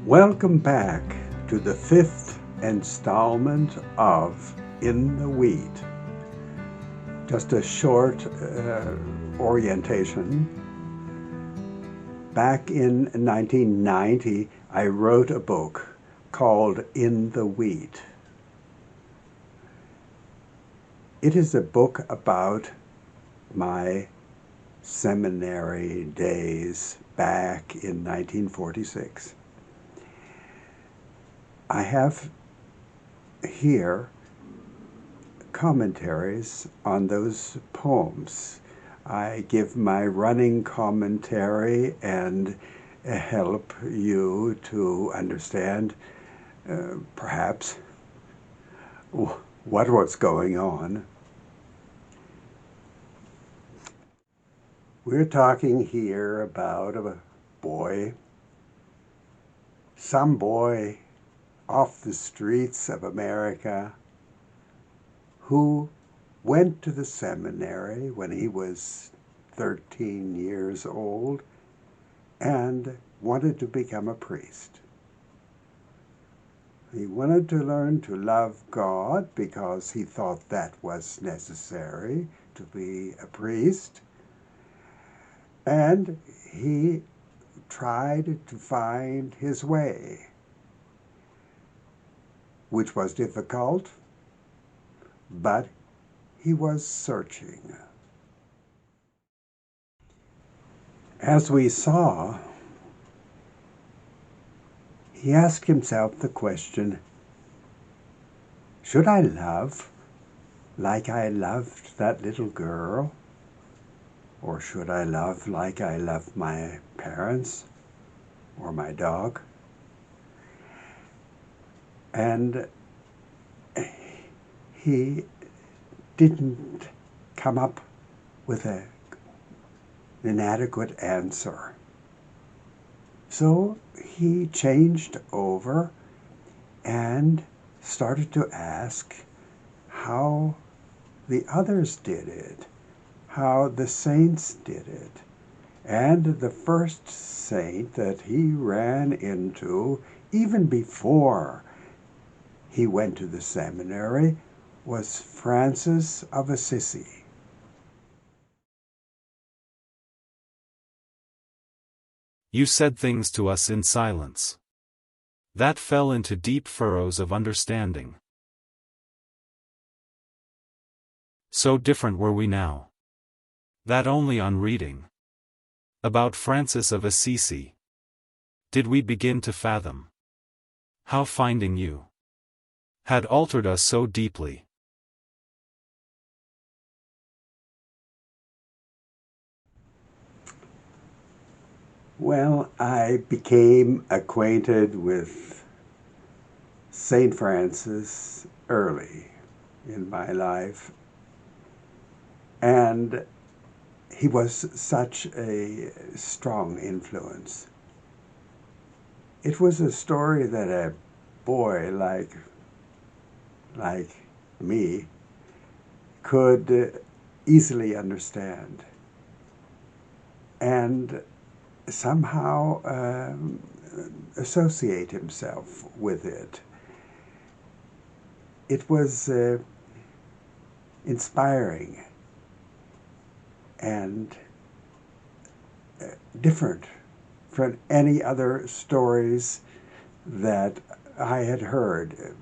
Welcome back to the fifth installment of In the Wheat. Just a short orientation. Back in 1990, I wrote a book called In the Wheat. It is a book about my seminary days back in 1946. I have here commentaries on those poems. I give my running commentary and help you to understand perhaps what was going on. We're talking here about a boy, some boy off the streets of America who went to the seminary when he was 13 years old and wanted to become a priest. He wanted to learn to love God because he thought that was necessary to be a priest. And he tried to find his way, which was difficult, but he was searching. As we saw, he asked himself the question, should I love like I loved that little girl? Or should I love like I loved my parents or my dog? And he didn't come up with an adequate answer. So he changed over and started to ask how the others did it, how the saints did it. And the first saint that he ran into, even before he went to the seminary, was Francis of Assisi. You said things to us in silence that fell into deep furrows of understanding. So different were we now, that only on reading about Francis of Assisi did we begin to fathom how finding you had altered us so deeply. Well, I became acquainted with St. Francis early in my life, and he was such a strong influence. It was a story that a boy like me could easily understand and somehow associate himself with it. It was inspiring and different from any other stories that I had heard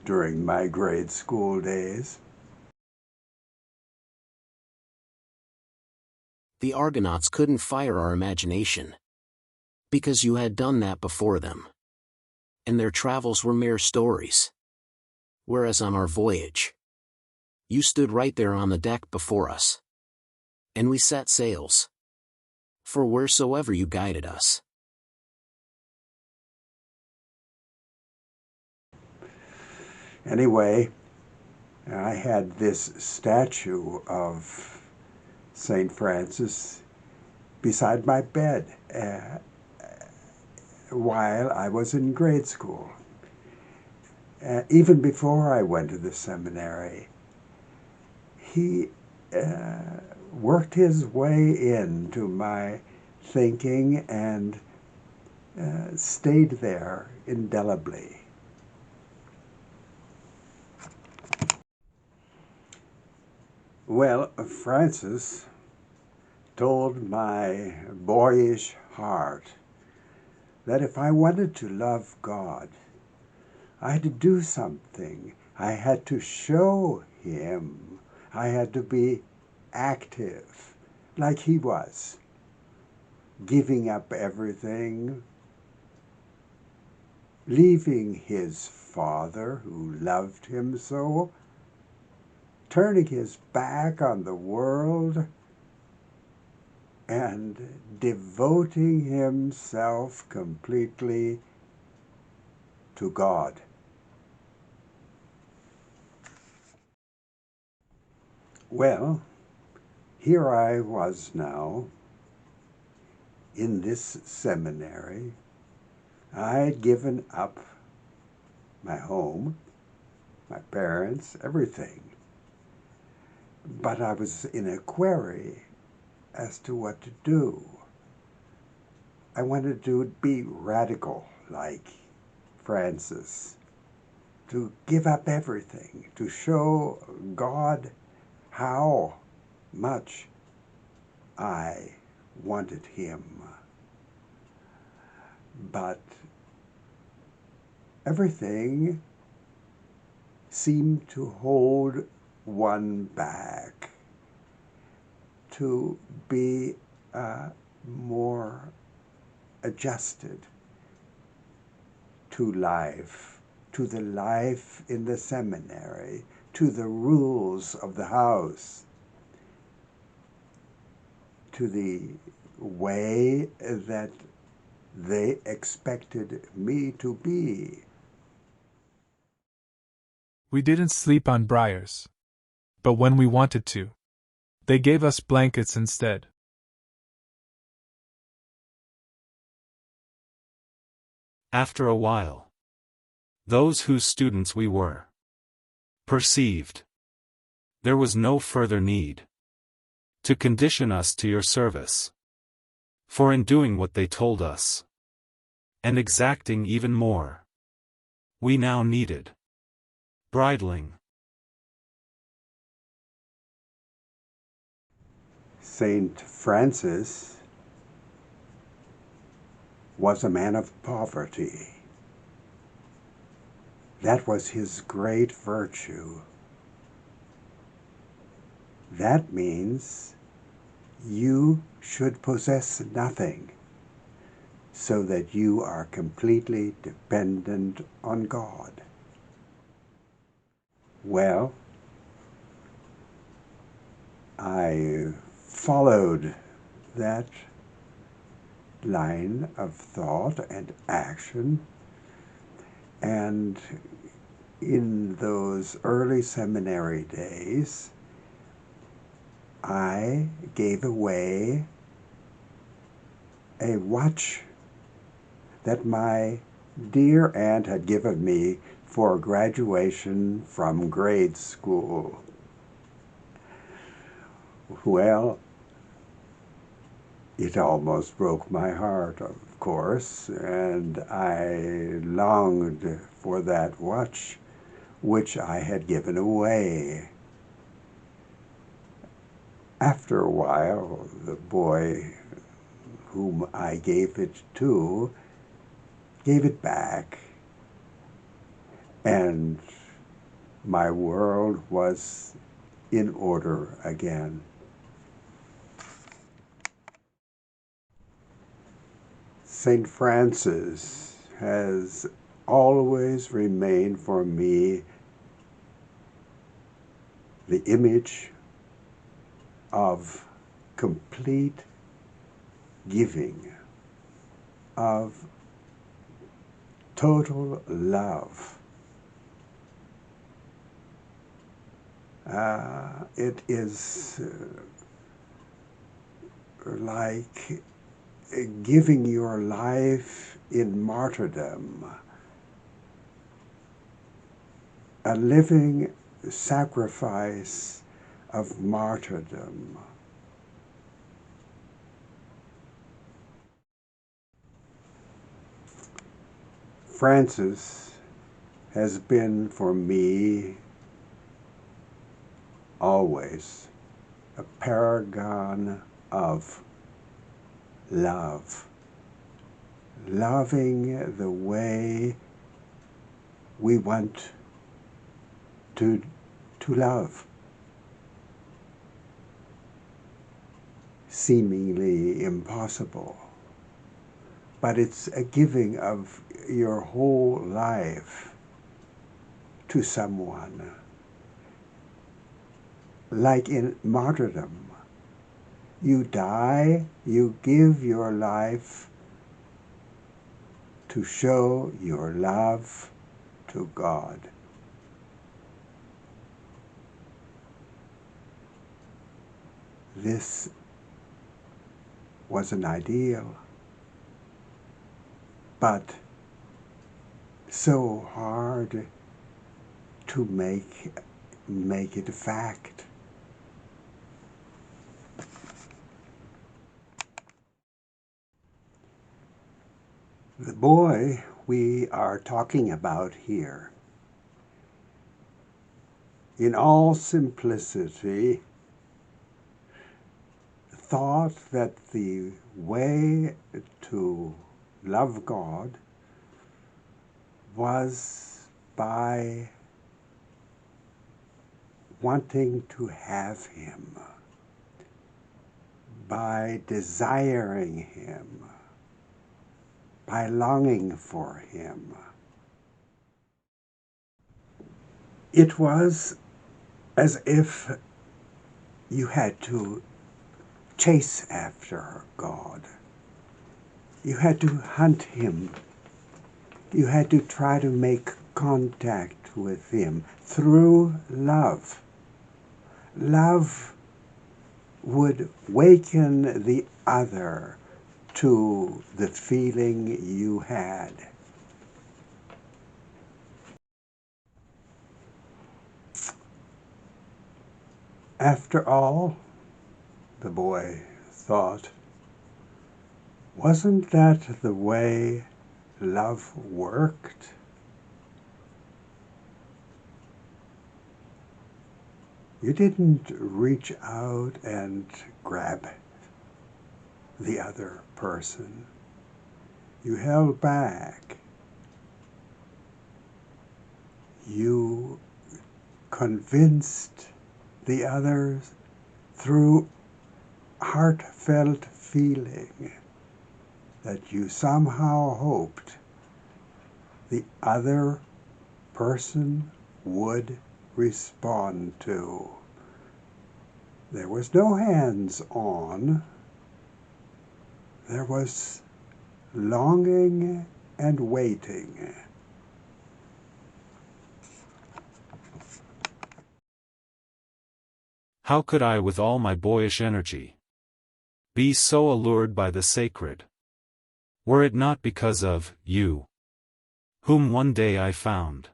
during my grade school days. The Argonauts couldn't fire our imagination, because you had done that before them, and their travels were mere stories. Whereas on our voyage, you stood right there on the deck before us, and we set sails for wheresoever you guided us. Anyway, I had this statue of St. Francis beside my bed while I was in grade school. Even before I went to the seminary, he worked his way into my thinking and stayed there indelibly. Well, Francis told my boyish heart that if I wanted to love God, I had to do something. I had to show him. I had to be active, like he was, giving up everything, leaving his father who loved him so, turning his back on the world, and devoting himself completely to God. Well, here I was now in this seminary. I had given up my home, my parents, everything. But I was in a query as to what to do. I wanted to be radical like Francis, to give up everything, to show God how much I wanted him. But everything seemed to hold one back, to be more adjusted to life, to the life in the seminary, to the rules of the house, to the way that they expected me to be. We didn't sleep on briars. But when we wanted to, they gave us blankets instead. After a while, those whose students we were perceived there was no further need to condition us to your service. For in doing what they told us, and exacting even more, we now needed bridling. Saint Francis was a man of poverty. That was his great virtue. That means you should possess nothing, so that you are completely dependent on God. Well, I followed that line of thought and action, and in those early seminary days, I gave away a watch that my dear aunt had given me for graduation from grade school. Well, it almost broke my heart, of course, and I longed for that watch which I had given away. After a while, the boy whom I gave it to gave it back, and my world was in order again. St. Francis has always remained for me the image of complete giving, of total love. It is like giving your life in martyrdom, a living sacrifice of martyrdom. Francis has been for me always a paragon of love. Loving the way we want to love. Seemingly impossible, but it's a giving of your whole life to someone. Like in martyrdom, you die, you give your life to show your love to God. This was an ideal, but so hard to make it a fact. The boy we are talking about here, in all simplicity, thought that the way to love God was by wanting to have Him, by desiring Him, by longing for Him. It was as if you had to chase after God. You had to hunt Him. You had to try to make contact with Him through love. Love would waken the other to the feeling you had. After all, the boy thought, wasn't that the way love worked? You didn't reach out and grab the other person. You held back. You convinced the others through heartfelt feeling that you somehow hoped the other person would respond to. There was no hands-on. There was longing and waiting. How could I, with all my boyish energy, be so allured by the sacred? Were it not because of you, whom one day I found,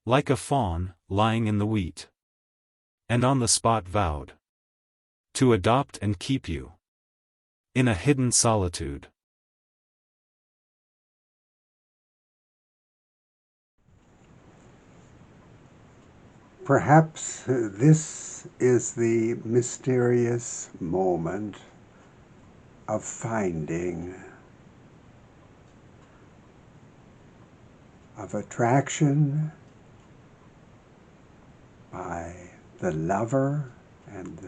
like a fawn, lying in the wheat, and on the spot vowed to adopt and keep you in a hidden solitude. Perhaps this is the mysterious moment of finding, of attraction by the lover and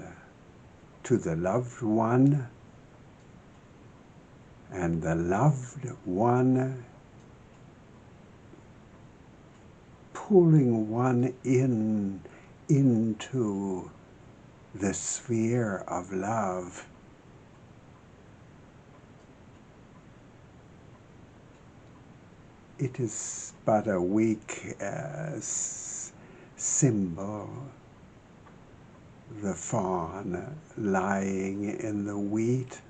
to the loved one, and the loved one pulling one into the sphere of love. It is but a weak symbol, the fawn lying in the wheat,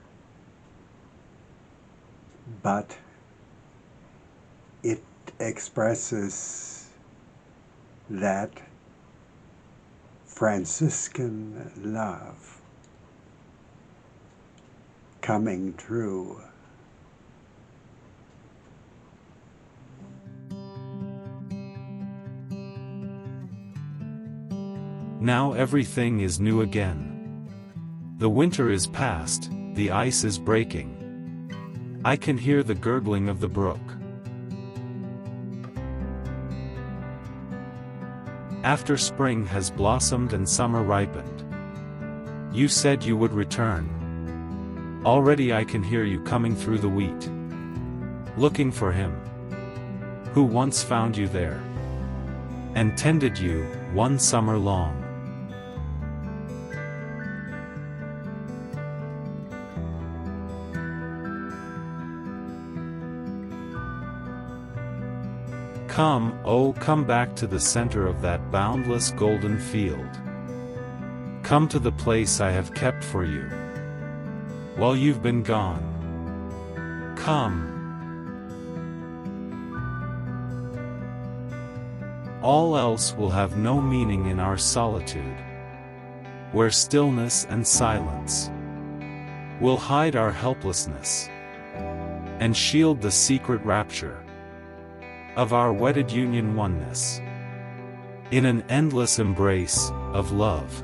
but it expresses that Franciscan love coming true. Now everything is new again. The winter is past, the ice is breaking. I can hear the gurgling of the brook. After spring has blossomed and summer ripened, you said you would return. Already I can hear you coming through the wheat, looking for him who once found you there and tended you one summer long. Come, oh come back to the center of that boundless golden field. Come to the place I have kept for you while you've been gone. Come. All else will have no meaning in our solitude, where stillness and silence will hide our helplessness and shield the secret rapture of our wedded union oneness in an endless embrace of love.